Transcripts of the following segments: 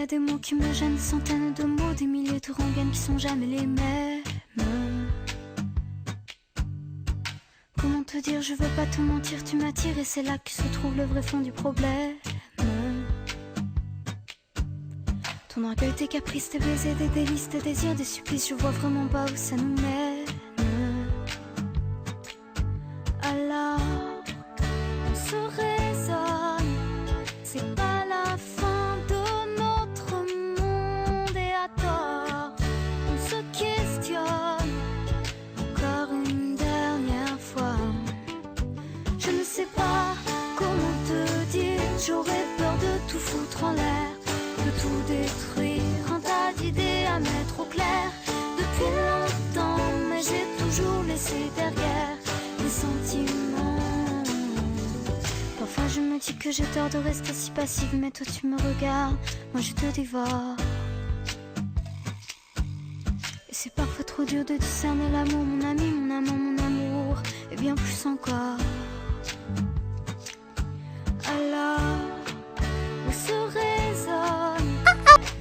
a des mots qui me gênent, des centaines de mots, des milliers de rengaines qui sont jamais les mêmes. Comment te dire, je veux pas te mentir, tu m'attires et c'est là que se trouve le vrai fond du problème. Ton orgueil, tes caprices, tes baisers, des délices, tes désirs, des supplices, je vois vraiment pas où ça nous mène. Alors, on se raisonne, c'est pas la fin de notre monde et à tort, on se questionne encore une dernière fois. Je ne sais pas comment te dire, j'aurais peur de tout foutre en l'air, de tout détruire, un tas d'idées à mettre au clair. Depuis longtemps, mais j'ai toujours laissé derrière les sentiments. Parfois je me dis que j'ai tort de rester si passive, mais toi tu me regardes, moi je te dévore. Et c'est parfois trop dur de discerner l'amour, mon ami, mon amant, mon amour, et bien plus encore. Alors, on se raisonne,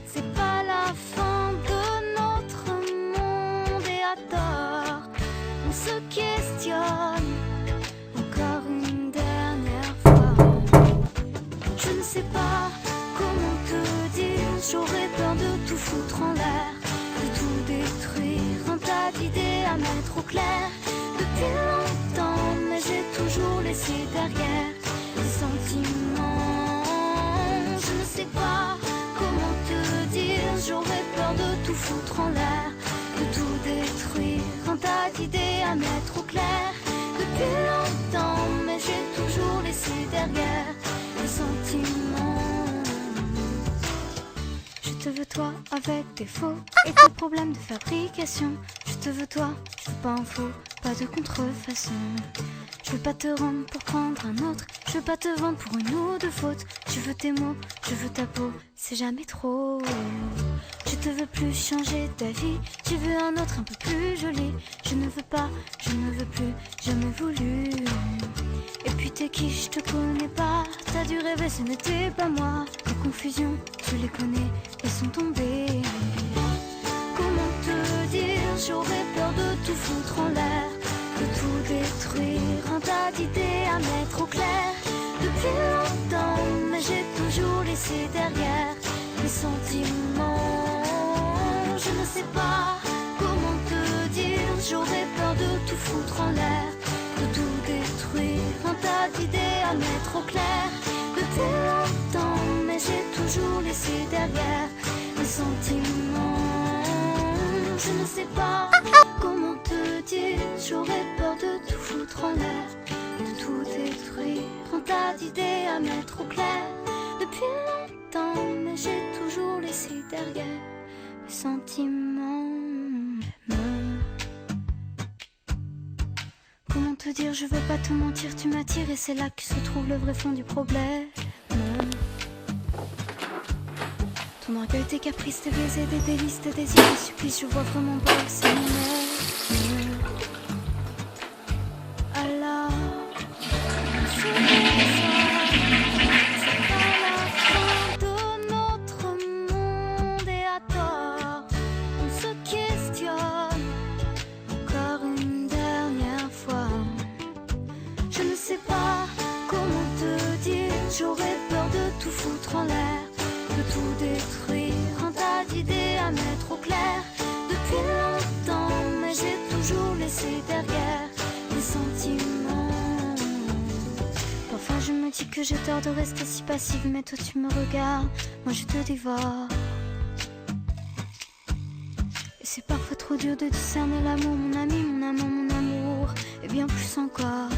c'est pas la fin de notre monde et à tort, on se questionne encore une dernière fois. Je ne sais pas comment te dire, j'aurais peur de tout foutre en l'air, de tout détruire, un tas d'idées à mettre au clair. Depuis longtemps, mais j'ai toujours laissé derrière les sentiments. Je ne sais pas comment te dire, j'aurais peur de tout foutre en l'air, de tout détruire, un tas d'idées à mettre au clair. Depuis longtemps, mais j'ai toujours laissé derrière les sentiments. Je te veux toi avec tes faux et tes problèmes de fabrication. Je te veux toi, je veux pas un faux, pas de contrefaçon. Je veux pas te rendre pour prendre un autre, je veux pas te vendre pour une ou deux fautes. Je veux tes mots, je veux ta peau, c'est jamais trop. Je te veux plus changer ta vie, tu veux un autre un peu plus joli. Je ne veux pas, je ne veux plus, jamais voulu. Et puis t'es qui, je te connais pas, t'as dû rêver, ce n'était pas moi. Les confusions, tu les connais, elles sont tombées. Comment te dire, j'aurais peur de tout foutre en l'air, de tout détruire, un tas d'idées à mettre au clair. Depuis longtemps, mais j'ai toujours laissé derrière les sentiments. Je ne sais pas comment te dire, j'aurais peur de tout foutre en l'air, de tout détruire, un tas d'idées à mettre au clair. Depuis longtemps, mais j'ai toujours laissé derrière les sentiments. Je ne sais pas comment te dire, j'aurais peur de tout foutre en l'air, de tout détruire, un tas d'idées à mettre au clair. Depuis longtemps, mais j'ai toujours laissé derrière les sentiments. Comment te dire, je veux pas te mentir, tu m'attires et c'est là que se trouve le vrai fond du problème. Ton orgueil, tes caprices, tes baisers, des délices, tes désirs, des supplices, je vois vraiment pas que c'est mon air. Alors, on se raisonne, c'est pas la fin de notre monde et à tort, on se questionne encore une dernière fois. Je ne sais pas comment te dire, j'aurais peur de tout foutre en l'air, de tout détruire, un tas d'idées à mettre au clair. Depuis longtemps, mais j'ai toujours laissé derrière les sentiments. Parfois je me dis que j'ai tort de rester si passive, mais toi tu me regardes, moi je te dévore. Et c'est parfois trop dur de discerner l'amour, mon ami, mon amant, mon amour, et bien plus encore.